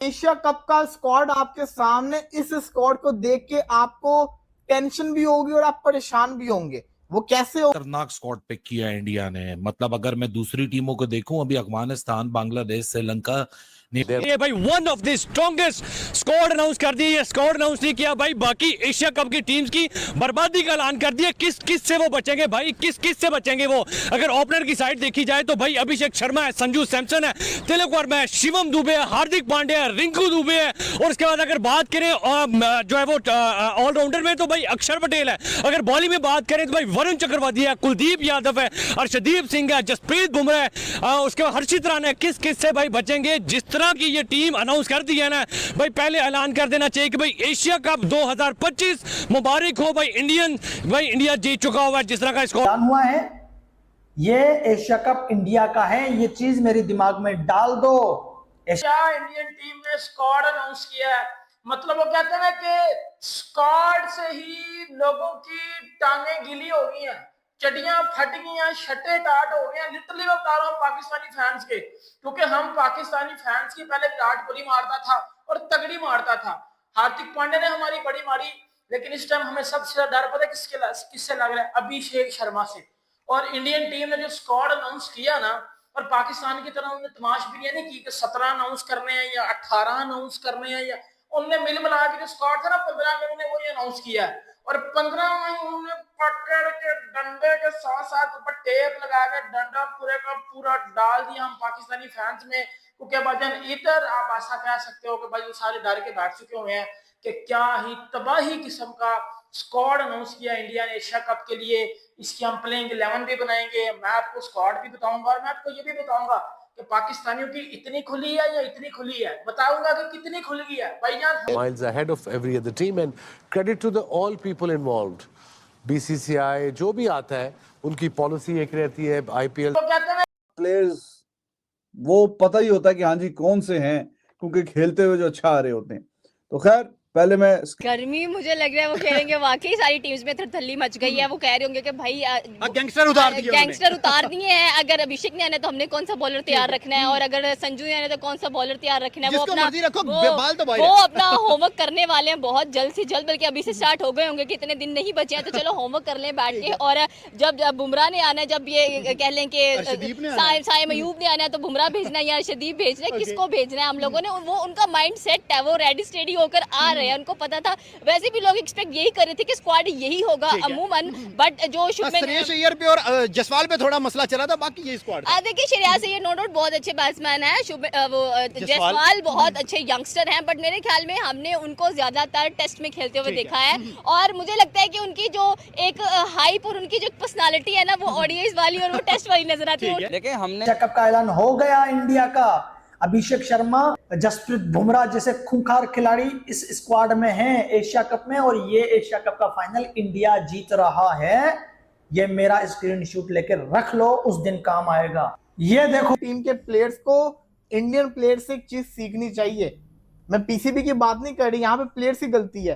Asia cup का squad आपके सामने, इस स्क्वाड को देख के आपको टेंशन भी होगी और आप परेशान भी होंगे। वो कैसे हो? खतरनाक स्क्वाड पिक किया इंडिया ने। मतलब अगर मैं दूसरी टीमों को देखूं, अभी अफगानिस्तान, बांग्लादेश, श्रीलंका ये भाई one of the strongest squad announce कर दी। ये स्क्वाड अनाउंस नहीं किया भाई, बाकी एशिया कप की टीम्स की बर्बादी का ऐलान कर दिया। किस किस से वो बचेंगे भाई, किस किस से बचेंगे वो? अगर ओपनर की साइड देखी जाए तो भाई अभिषेक शर्मा है, संजू सैमसन है, तिलक वर्मा है, शिवम दुबे है, हार्दिक पांड्या है, रिंकू दुबे है, और उसके बाद अगर बात करें जो है वो ऑलराउंडर में तो भाई अक्षर पटेल है। अगर बॉलिंग में बात करें तो भाई वरुण चक्रवर्ती है, कुलदीप यादव है, अर्शदीप सिंह है, जसप्रीत बुमराह है, उसके बाद हर्षित राणा है। किस किस से भाई बचेंगे? जिस तरह की ये टीम अनाउंस कर दी है ना भाई, पहले ऐलान कर देना चाहिए कि भाई एशिया कप 2025 मुबारक हो भाई। इंडिया जीत चुका हुआ है। जिस तरह का स्कोर हुआ है, ये एशिया कप इंडिया का है, ये चीज मेरे दिमाग में डाल दो। इंडियन टीम ने स्क्वाड अनाउंस किया है, मतलब वो कहते हैं ना कि स्क्वाड से ही लोगों की टांगें गीली हो गई हैं, चड्डियां फट गई हैं, शटे टाट हो गए हैं। लिटरली मैं बता रहा हूँ पाकिस्तानी फैंस के, क्योंकि हम पाकिस्तानी फैंस की पहले विराट कोहली मारता था और तगड़ी मारता था, हार्दिक पांड्या ने हमारी बड़ी मारी, लेकिन इस टाइम हमें सबसे डर पता है किससे लग रहा है? अभिषेक शर्मा से। और इंडियन टीम ने जो स्क्वाड अनाउंस किया ना, और पाकिस्तान की तरह उन्होंने तमाशबीनी नहीं की कि 17 अनाउंस करने हैं या 18 अनाउंस करने हैं, या उनने मिल मिला के जो स्क्वाड था ना 15 में उन्होंने वही अनाउंस किया है। और 15 में उन्होंने पकड़ के डंडे के साथ साथ ऊपर टेप लगा के डंडा पूरे का पूरा डाल दिया हम पाकिस्तानी फैंस में। क्योंकि भाईजान इधर आप ऐसा कह सकते हो कि भाई वो सारे डर के बैठ चुके हुए हैं कि क्या ही तबाही किस्म का स्क्वाड अनाउंस किया इंडिया ने एशिया कप के लिए। इसकी हम प्लेइंग 11 भी बनाएंगे, मैं आपको स्क्वाड भी बताऊंगा, और मैं आपको ये भी बताऊंगा कि पाकिस्तानियों की इतनी खुली है या इतनी खुली है, बताऊंगा कि कितनी खुल गई है भाईजान। Miles ahead of every other team and credit to the all people involved. BCCI जो भी आता है उनकी पॉलिसी एक रहती है। IPL तो कहते हैं प्लेयर्स वो पता ही होता है कि हाँ जी कौन से हैं, क्योंकि खेलते हुए जो अच्छा आ रहे होते हैं। तो खैर पहले मैं गर्मी मुझे लग रहा है वो कहेंगे वाकई सारी टीम्स में थरथल्ली मच गई है। वो कह रहे होंगे कि भाई गैंगस्टर उतार दिए हैं। अगर अभिषेक ने आना तो हमने कौन सा बॉलर तैयार रखना है, और अगर संजू ने आना तो कौन सा बॉलर तैयार रखना है। वो अपना होमवर्क करने वाले हैं बहुत जल्द से जल्द, बल्कि अभी से स्टार्ट हो गए होंगे कि इतने दिन नहीं बचे हैं तो चलो होमवर्क कर लें बैठ के। और जब बुमराह ने आना है, जब ये कह लें कि साइम अयूब ने आना है तो बुमराह भेजना है या अर्शदीप भेजना है, किसको भेजना है हम लोगों ने, वो उनका माइंड सेट है, वो रेडी स्टेडी होकर आ रहे हैं। उनको पता था, वैसे भी लोग एक्सपेक्ट यही कर रहे थे कि स्क्वाड यही होगा अमूमन, बट जो श्रेयस अय्यर पे और जसवाल पे थोड़ा मसला चला था, बाकी ये स्क्वाड देखिए श्रेयस अय्यर नो डाउट बहुत अच्छे बैट्समैन है, वो जसवाल बहुत अच्छे यंगस्टर हैं, बट मेरे ख्याल में हमने उनको ज्यादातर टेस्ट में खेलते हुए देखा है। और मुझे लगता है कि उनकी जो एक हाइप और उनकी जो पर्सनालिटी है ना, वो ऑडियंस वाली और वो टेस्ट वाली नजर आती है। देखिए हमने एशिया कप का ऐलान हो गया इंडिया का। अभिषेक शर्मा, जसप्रीत बुमराह जैसे खूंखार खिलाड़ी इस स्क्वाड में हैं एशिया कप में, और ये एशिया कप का फाइनल इंडिया जीत रहा है। ये मेरा स्क्रीनशॉट लेके रख लो, उस दिन काम आएगा। ये देखो टीम के प्लेयर्स को इंडियन प्लेयर्स से एक चीज सीखनी चाहिए। मैं पीसीबी की बात नहीं कर रही, यहाँ पे प्लेयर्स की गलती है।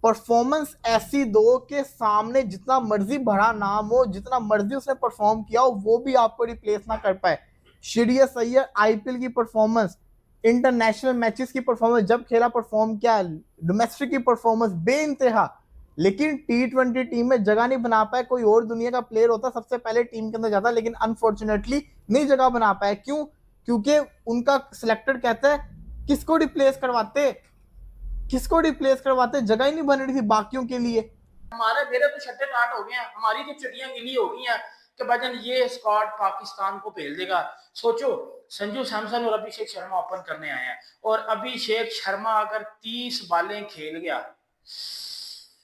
परफॉर्मेंस ऐसी दो के सामने जितना मर्जी बड़ा नाम हो, जितना मर्जी उसने परफॉर्म किया हो, वो भी आपको रिप्लेस ना कर पाए। श्रेयस अय्यर आईपीएल की परफॉर्मेंस, इंटरनेशनल मैचेस की परफॉर्मेंस, जब खेला परफॉर्म किया, डोमेस्टिक की परफॉर्मेंस बेइंतहा, लेकिन टी20 टीम में जगह नहीं बना पाए। कोई और दुनिया का प्लेयर होता सबसे पहले टीम के अंदर जाता, लेकिन अनफॉर्चुनेटली नहीं जगह बना पाए। क्यों? क्योंकि उनका सिलेक्टेड कहता है किसको रिप्लेस करवाते, जगह ही नहीं बन रही थी बाकियों के लिए। हमारे मेरे तो छट्टे टाट हो गए हैं, हमारी तो चिड़ियां गिली हो गई हैं कि भाईजान ये स्क्वाड पाकिस्तान को भेज देगा। सोचो संजू सैमसन और अभिषेक शर्मा ओपन करने आए हैं, और अभिषेक शर्मा अगर 30 बालें खेल गया,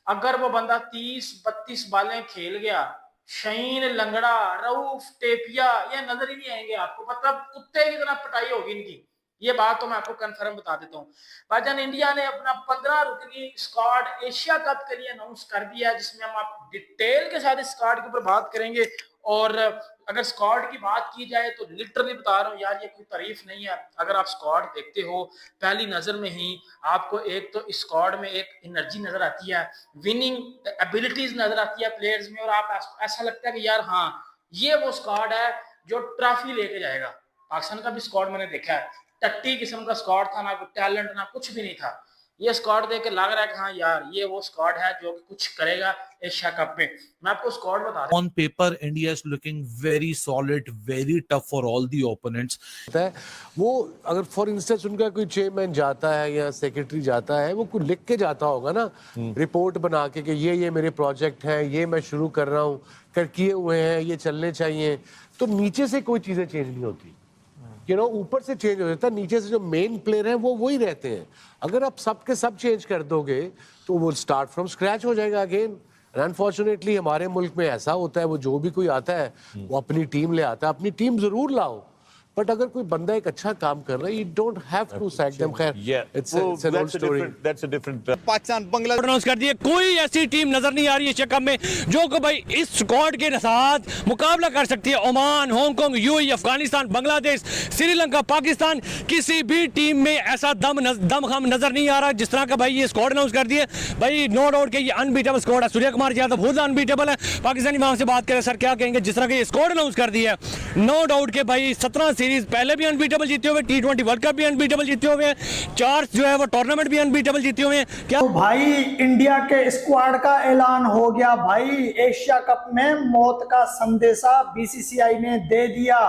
अगर वो बंदा 30-32 बालें खेल गया, शहीन लंगड़ा, रऊफ, टेपिया, ये नजर ही नहीं आएंगे आपको। मतलब कुत्ते की तरह पिटाई होगी इनकी, ये बात तो मैं आपको कंफर्म बता देता हूँ। भाईजान इंडिया ने अपना 15 रुकनी स्क्वाड एशिया कप के लिए अनाउंस कर दिया है, जिसमें हम आप डिटेल के साथ इस स्क्वाड के ऊपर बात करेंगे। और अगर स्क्वाड की बात की जाए तो लिटरली बता रहा हूँ यार, ये कोई तारीफ नहीं है। अगर आप स्क्वाड देखते हो पहली नजर में ही आपको एक तो इस स्क्वाड में एक एनर्जी नजर आती है, विनिंग एबिलिटीज नजर आती है प्लेयर्स में, और आप ऐसा लगता है कि यार हाँ ये वो स्क्वाड है जो ट्रॉफी लेके जाएगा। पाकिस्तान का भी स्क्वाड मैंने देखा है, टट्टी किस्म का स्क्वाड था, ना कोई टैलेंट ना कुछ भी नहीं था। ये स्क्वाड देख के लग रहा है कि हाँ यार ये वो स्क्वाड है जो कि कुछ करेगा एशिया कप में। मैं आपको स्क्वाड बता रहा On paper, India is looking very solid, very tough for all the opponents. है वो अगर फॉर इंस्टेंस उनका कोई चेयरमैन जाता है या सेक्रेटरी जाता है, वो कुछ लिख के जाता होगा ना, रिपोर्ट बना के कि ये मेरे प्रोजेक्ट हैं, ये मैं शुरू कर रहा हूँ, कर किए हुए हैं, ये चलने चाहिए, तो नीचे से कोई चीजें चेंज नहीं होती, ऊपर से चेंज हो जाता है, नीचे से जो मेन प्लेयर हैं वो वही रहते हैं। अगर आप सब के सब चेंज कर दोगे तो वो स्टार्ट फ्रॉम स्क्रैच हो जाएगा अगेन। अनफॉर्चुनेटली हमारे मुल्क में ऐसा होता है, वो जो भी कोई आता है वो अपनी टीम ले आता है। अपनी टीम जरूर लाओ, बट अगर कोई बंदा एक अच्छा काम कर रहा है, you don't have to sack them. खैर, it's an old story. That's a different Pakistan Bangladesh announce कर दिए, कोई ऐसी टीम नजर नहीं आ रही है एशिया कप में जो कि भाई इस स्क्वाड के साथ मुकाबला कर सकती है। Oman, Hong Kong, UAE, Afghanistan, Bangladesh, Sri Lanka, Pakistan, किसी भी टीम में ऐसा दम हम नजर नहीं आ रहा जिस तरह का भाई ये स्क्वाड अनाउंस कर दिए। भाई नो डाउट के ये अनबीटेबल स्क्वाड है। सूर्य कुमार यादव खुद अनबीटेबल है। पाकिस्तानी वहां से बात करें, सर क्या कहेंगे जिस तरह के ये स्क्वाड अनाउंस कर दिया है? नो डाउट के भाई 17 सीरीज पहले भी अनबीटेबल जीते हुए, T20 वर्ल्ड कप भी अनबीटेबल जीते हुए हैं, 4 जो है वो टूर्नामेंट भी अनबीटेबल जीते हुए हैं। क्या तो भाई इंडिया के स्क्वाड का ऐलान हो गया भाई। एशिया कप में मौत का संदेशा बीसीसीआई ने दे दिया।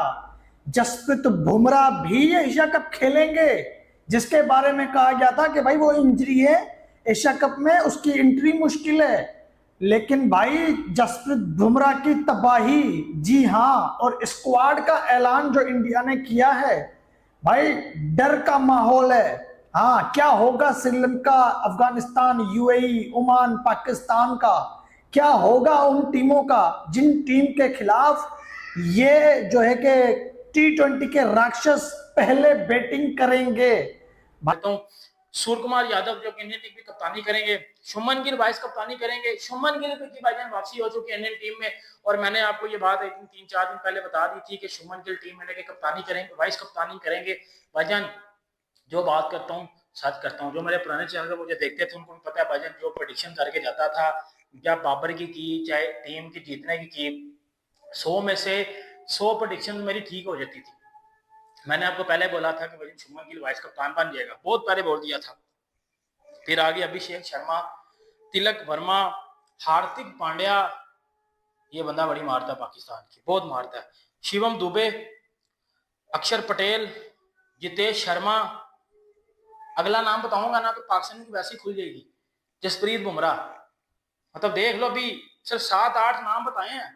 जसप्रीत बुमराह भी एशिया कप खेलेंगे, जिसके बारे में कहा गया था कि भाई वो इंजरी है, एशिया कप में उसकी एंट्री मुश्किल है। लेकिन भाई जसप्रीत बुमराह की तबाही, जी हाँ, और स्क्वाड का ऐलान जो इंडिया ने किया है, भाई डर का माहौल है। हाँ, क्या होगा श्रीलंका, अफगानिस्तान, यूएई, ओमान, पाकिस्तान का, क्या होगा उन टीमों का जिन टीम के खिलाफ ये जो है कि T20 के राक्षस पहले बैटिंग करेंगे। सूर्य कुमार यादव जो इंडियन टीम की कप्तानी करेंगे, शुभमन गिल वाइस कप्तानी करेंगे। शुभमन गिल की भाईजान वापसी हो चुकी है इंडियन टीम में, और मैंने आपको ये बात 3-4 दिन पहले बता दी थी कि शुभमन गिल टीम इंडिया की कप्तानी करेंगे, वाइस कप्तानी करेंगे। भाईजान जो बात करता हूँ सच करता हूँ, जो मेरे पुराने चैनल मुझे देखते थे उनको पता है भाईजान, जो प्रेडिक्शन करके जाता था, या बाबर की चाहे टीम की जीतने की 100 में से 100 प्रेडिक्शन मेरी ठीक हो जाती थी। मैंने आपको पहले बोला था कि भाई शुभमन गिल वाइस कप्तान बन जाएगा, बहुत पहले बोल दिया था। फिर आगे अभिषेक शर्मा, तिलक वर्मा, हार्दिक पांड्या, ये बंदा बड़ी मारता है पाकिस्तान की, बहुत मारता है। शिवम दुबे, अक्षर पटेल, जितेश शर्मा, अगला नाम बताऊंगा ना तो पाकिस्तान की वैसी खुल जाएगी। जसप्रीत बुमराह, मतलब देख लो अभी सिर्फ 7-8 नाम बताए हैं,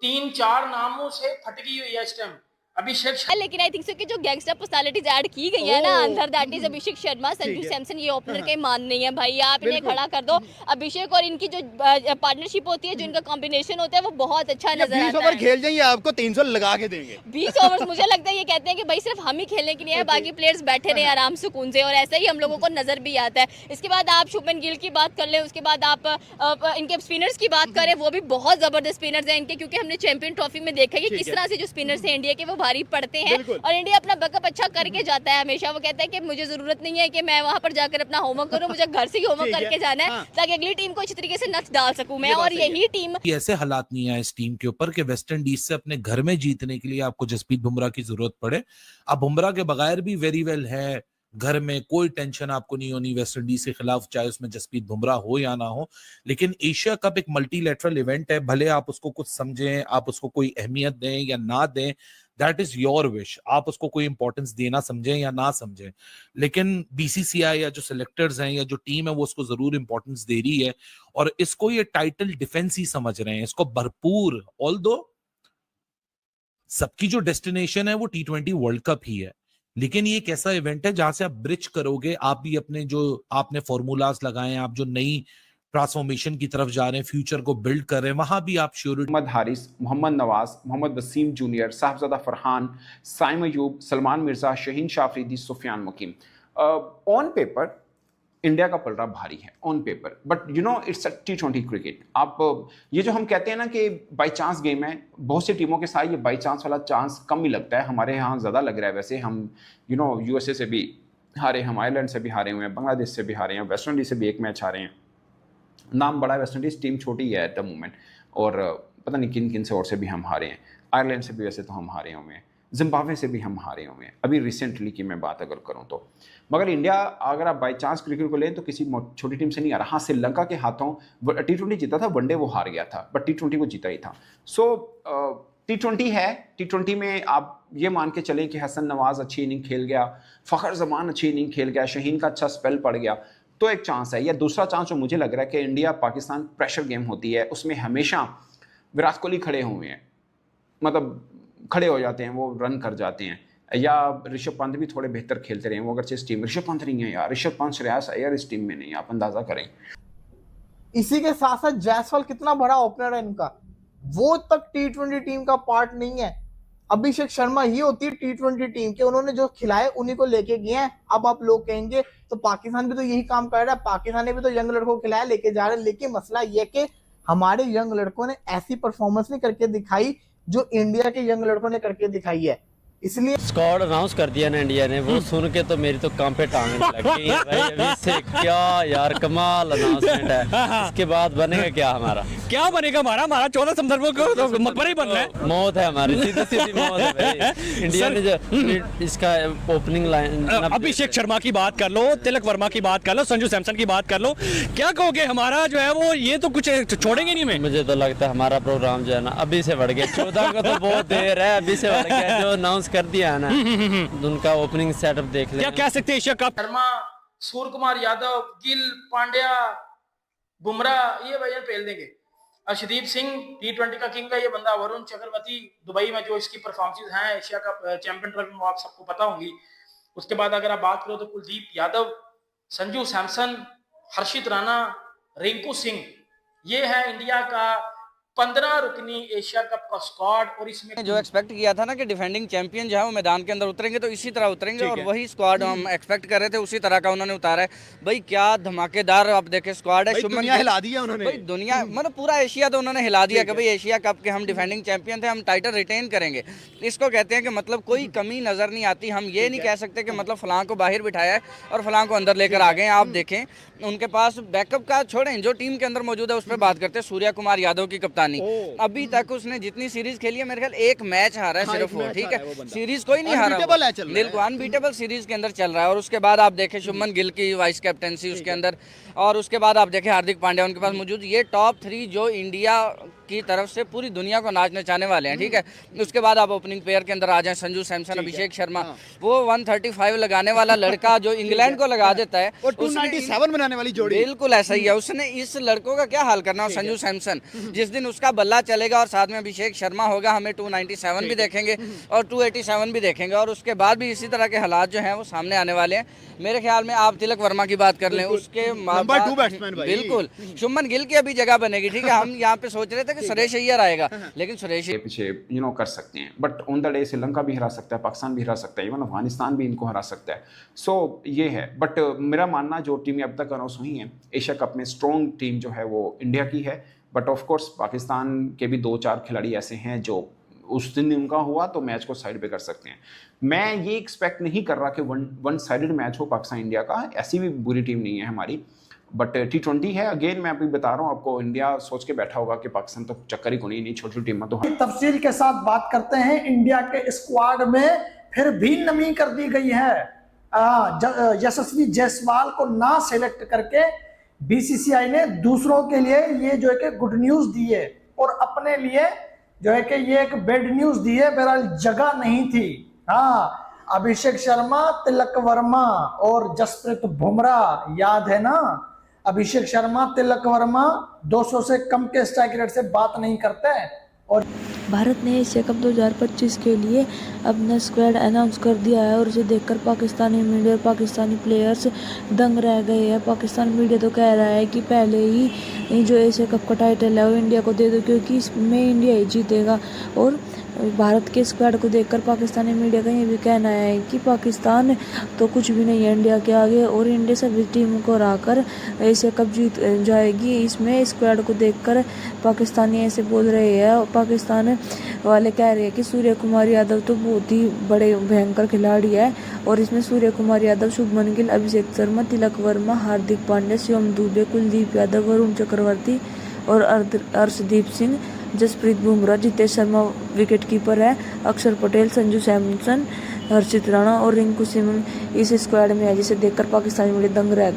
3-4 नामों से फटकी हुई है इस टाइम अभिषेक। लेकिन आई थिंक सो कि जो गैंगस्टर पर्सनालिटीज ऐड की गई है ना अंदर, दैट इज अभिषेक शर्मा, संजू सैमसन, ये ओपनर के मान नहीं है भाई। आप इन्हें खड़ा कर दो, अभिषेक और इनकी जो पार्टनरशिप होती है, जो इनका कॉम्बिनेशन होता है, वो बहुत अच्छा नजर आता है। 20 ओवर खेल जाएंगे, आपको 300 लगा के देंगे। 20 ओवर्स मुझे लगता है ये कहते हैं कि भाई सिर्फ हम ही खेलने के लिए है, बाकी प्लेयर्स बैठे रहे आराम सुकून से, और ऐसा ही हम लोगों को नजर भी आता है। इसके बाद आप शुभमन गिल की बात कर लें, उसके बाद आप इनके स्पिनर्स की बात करें, वो भी बहुत जबरदस्त स्पिनर्स हैं इनके, क्योंकि हमने चैंपियन ट्रॉफी में देखा है कि किस तरह से जो स्पिनर्स हैं इंडिया के वो भारी पड़ते हैं, और इंडिया अपना बैकअप अच्छा करके जाता है हमेशा। वो कहता है कि मुझे जरूरत नहीं है कि मैं वहां पर जाकर अपना होमवर्क करूं, मुझे घर से ही होमवर्क करके जाना है, ताकि अगली टीम को अच्छी तरीके से नक्श डाल सकूं मैं। और यही टीम, ऐसे हालात नहीं है इस टीम के ऊपर कि वेस्ट इंडीज से अपने घर में जीतने के लिए आपको जसप्रीत बुमराह की जरूरत पड़े। अब बुमराह के बगैर भी वेरी वेल है, घर में कोई टेंशन आपको नहीं होनी वेस्ट इंडीज के खिलाफ, चाहे उसमें जसप्रीत बुमराह हो या ना हो। लेकिन एशिया कप एक मल्टीलैटरल इवेंट है, भले आप उसको कुछ समझें, आप उसको कोई अहमियत दें या ना दें, दैट इज योर विश, आप उसको कोई इंपॉर्टेंस देना समझें या ना समझें, लेकिन बीसीसीआई या जो सिलेक्टर्स हैं या जो टीम है वो उसको जरूर इंपॉर्टेंस दे रही है, और इसको ये टाइटल डिफेंस ही समझ रहे हैं, इसको भरपूर। ऑल्दो सबकी जो डेस्टिनेशन है वो T20 वर्ल्ड कप ही है, लेकिन ये एक ऐसा इवेंट है जहां से आप ब्रिज करोगे, आप भी अपने जो आपने फॉर्मूलाज लगाए हैं, आप जो नई ट्रांसफॉर्मेशन की तरफ जा रहे हैं, फ्यूचर को बिल्ड कर रहे हैं, वहां भी आप surety. Mohammad Haris, Mohammad Nawaz, Mohammad Wasim junior, Sahibzada Farhan, Saim Ayub, Salman Mirza, Shaheen Shah Afridi, Sufiyan Muqeem. On paper India का पलड़ा भारी है, on paper, but you know it's a T20 cricket. आप ये जो हम कहते हैं ना कि बाई चांस गेम है, बहुत सी टीमों के साथ ये बाई चांस वाला चांस कम ही लगता है, हमारे यहाँ ज़्यादा लग रहा है। वैसे हम यू नो USA से भी हारे, हम आयरलैंड से भी हारे हुए हैं, बांग्लादेश से भी हारे हैं, वेस्ट इंडीज से भी एक मैच हारे हैं। नाम बड़ा है वेस्ट इंडीज़, टीम छोटी है एट द मोमेंट, और पता नहीं किन किन से और से भी हम हारे हैं, आयरलैंड से भी वैसे तो हम हारे हुए हैं। जिम्बाब्वे से भी हम हारे हुए हैं अभी रिसेंटली की मैं बात अगर करूं तो। मगर इंडिया अगर आप बाई चांस क्रिकेट को लें तो किसी छोटी टीम से नहीं आ रहा। हाँ, श्रीलंका के हाथों T20 जीता था, वनडे वो हार गया था, बट T20 वो जीता ही था। सो T20 है, T20 में आप ये मान के चले कि हसन नवाज अच्छी इनिंग खेल गया, फ़खर जमान अच्छी इनिंग खेल गया, शहीन का अच्छा स्पेल पड़ गया, तो एक चांस है। या दूसरा चांस जो मुझे लग रहा है कि इंडिया पाकिस्तान प्रेशर गेम होती है, उसमें हमेशा विराट कोहली खड़े हुए हैं, मतलब खड़े हो जाते हैं, वो रन कर जाते हैं, या ऋषभ पंत भी थोड़े बेहतर खेलते रहे, वो अगर इस टीम ऋषभ पंत नहीं है यार, ऋषभ पंत श्रेयस अय्यर इस टीम में नहीं, आप अंदाजा करें। इसी के साथ साथ जायसवाल कितना बड़ा ओपनर है इनका, वो तक T20 टीम का पार्ट नहीं है। अभिषेक शर्मा ही होती है T20 टीम के, उन्होंने जो खिलाए उन्हीं को लेके गए हैं। अब आप लोग कहेंगे तो पाकिस्तान भी तो यही काम कर रहा है, पाकिस्तान ने भी तो यंग लड़कों को खिलाया लेके जा रहे हैं, लेकिन मसला यह कि हमारे यंग लड़कों ने ऐसी परफॉर्मेंस नहीं करके दिखाई जो इंडिया के यंग लड़कों ने करके दिखाई है। इसलिए स्क्वाड अनाउंस कर दिया ना इंडिया ने, वो सुन के तो मेरी तो काम पे टांग लग गई है भाई। अभी से क्या यार कमाल अनाउंसमेंट है, इसके बाद बनेगा क्या हमारा? क्या बनेगा हमारा? हमारा 14 सितंबर को तो मकबरा ही बन रहा है, मौत है हमारी, सीधी सीधी मौत है भाई। इंडिया ने जो इसका ओपनिंग लाइन, अभिषेक शर्मा की बात कर लो, तिलक वर्मा की बात कर लो, संजू सैमसन की बात कर लो, क्या कहोगे? हमारा जो है वो ये तो कुछ छोड़ेंगे नहीं हमें। मुझे तो लगता है हमारा प्रोग्राम जो है ना अभी से बढ़ गया, 14 को तो बहुत देर है, अभी से बढ़ गया। जो अनाउंस कर दिया है ना, उनका ओपनिंग सेटअप देख ले। क्या कह सकते हैं एशिया कप? शर्मा, सूर्य कुमार यादव, गिल, पांड्या, बुमराह, ये भैया फेल देंगे। अर्शदीप सिंह T20 का किंग है ये बंदा। वरुण चक्रवर्ती दुबई में जो इसकी परफॉर्मेंस हैं एशिया कप चैंपियन ट्रॉफी में, आप सबको पता होंगी। उसके बाद अगर आप बात करो तो कुलदीप यादव, संजू सैमसन, हर्षित राणा, रिंकू सिंह, ये है इंडिया का 15 रुकनी एशिया कप का स्क्वाड। और इसमें जो एक्सपेक्ट किया था ना कि डिफेंडिंग चैंपियन जो है वो मैदान के अंदर उतरेंगे तो इसी तरह उतरेंगे, और वही स्क्वाड हम एक्सपेक्ट कर रहे थे, उसी तरह का उन्होंने उतारा है भाई। क्या धमाकेदार आप देखे स्क्वाड है। दुनिया हिला दी है उन्होंने भाई, दुनिया मतलब पूरा एशिया तो उन्होंने हिला दिया कि भाई एशिया कप के हम डिफेंडिंग चैंपियन थे, हम टाइटल रिटेन करेंगे। इसको कहते हैं कि मतलब कोई कमी नजर नहीं आती। हम ये नहीं कह सकते कि मतलब फलां को बाहर बिठाया है और फलां को अंदर लेकर आ गए। आप देखें उनके पास बैकअप का छोड़ें, जो टीम के अंदर मौजूद है उस पर बात करते हैं। सूर्या कुमार यादव की कप्तानी, अभी तक उसने जितनी सीरीज खेली है मेरे ख्याल एक मैच हारा है सिर्फ वो, ठीक है, सीरीज कोई नहीं हारा, बिल्कुल अनबीटेबल सीरीज के अंदर चल रहा है। और उसके बाद आप देखें शुभमन गिल की वाइस कैप्टनसी उसके अंदर, और उसके बाद आप देखें हार्दिक पांड्या उनके पास मौजूद। ये टॉप 3 जो इंडिया की तरफ से पूरी दुनिया को नाच नचाने वाले हैं, ठीक है। उसके बाद आप ओपनिंग पेयर के अंदर आ जाएं, संजू सैमसन, अभिषेक शर्मा, वो 135 लगाने वाला लड़का जो इंग्लैंड को लगा देता है, और 297 बनाने वाली जोड़ी, बिल्कुल ऐसा ही है। उसने इस लड़कों का क्या हाल करना है। संजू सैमसन जिस दिन उसका बल्ला चलेगा और साथ में अभिषेक शर्मा होगा, हमें 297 भी देखेंगे और 287 भी देखेंगे, और उसके बाद भी इसी तरह के हालात जो हैं वो सामने आने वाले हैं। मेरे ख्याल में आप तिलक वर्मा की बात कर लें, उसके बिल्कुल शुभमन गिल की अभी जगह बनेगी, ठीक है। हम यहाँ पे सोच रहे थे कि सुरेश अय्यर आएगा, लेकिन सुरेश पीछे कर सकते हैं, but on the day Sri Lanka भी हरा सकता है, पाकिस्तान भी हरा सकता है, इवन अफगानिस्तान भी इनको हरा सकता है। सो ये है, बट मेरा मानना जो टीमें अब तक अनाउंस हुई हैं एशिया कप में, स्ट्रॉन्ग टीम जो है वो इंडिया की है। बट ऑफ कोर्स पाकिस्तान के भी 2-4 खिलाड़ी ऐसे हैं जो उस दिन उनका हुआ तो मैच को साइड पे कर सकते हैं। मैं ये एक्सपेक्ट नहीं कर रहा कि वन साइडेड मैच हो पाकिस्तान इंडिया का, ऐसी भी बुरी टीम नहीं है हमारी। बट T20 है, अगेन मैं अभी बता रहा हूँ आपको, इंडिया सोच के बैठा होगा कि पाकिस्तान तो चक्कर ही को नहीं, छोटी टीम में तो। तफसील के साथ बात करते हैं, इंडिया के स्क्वाड में फिर भी नमी कर दी गई है। यशस्वी जायसवाल को ना सिलेक्ट करके BCCI ने दूसरों के लिए ये जो है कि गुड न्यूज दी है, और अपने लिए जो है कि ये एक बैड न्यूज दी है। बहरहाल जगह नहीं थी। हाँ, अभिषेक शर्मा, तिलक वर्मा और जसप्रीत बुमराह, याद है ना, अभिषेक शर्मा, तिलक वर्मा 200 से कम के स्ट्राइक रेट से बात नहीं करते। और भारत ने एशिया कप 2025 के लिए अपना स्क्वाड अनाउंस कर दिया है, और इसे देखकर पाकिस्तानी मीडिया और पाकिस्तानी प्लेयर्स दंग रह गए हैं। पाकिस्तान मीडिया तो कह रहा है कि पहले ही जो एशिया कप का टाइटल है वो इंडिया को दे दो, क्योंकि इसमें इंडिया ही जीतेगा। और भारत के स्क्वाड को देखकर पाकिस्तानी मीडिया का ये भी कहना है कि पाकिस्तान तो कुछ भी नहीं है इंडिया के आगे, और इंडिया सभी टीमों को हराकर एशिया कप जीत जाएगी। इसमें स्क्वाड को देखकर पाकिस्तानी ऐसे बोल रहे हैं। पाकिस्तान वाले कह रहे हैं कि सूर्य कुमार यादव तो बहुत ही बड़े भयंकर खिलाड़ी है, और इसमें सूर्य कुमार यादव, शुभमन गिल, अभिषेक शर्मा, तिलक वर्मा, हार्दिक पांड्या, शिवम दुबे, कुलदीप यादव, वरुण चक्रवर्ती और अर्शदीप सिंह जसप्रीत बुमराह, जितेश शर्मा विकेटकीपर है, अक्षर पटेल, संजू सैमसन, हर्षित राणा और रिंकू सिंह इस स्क्वाड में है, जिसे देखकर पाकिस्तानी मीडिया दंग रह गई।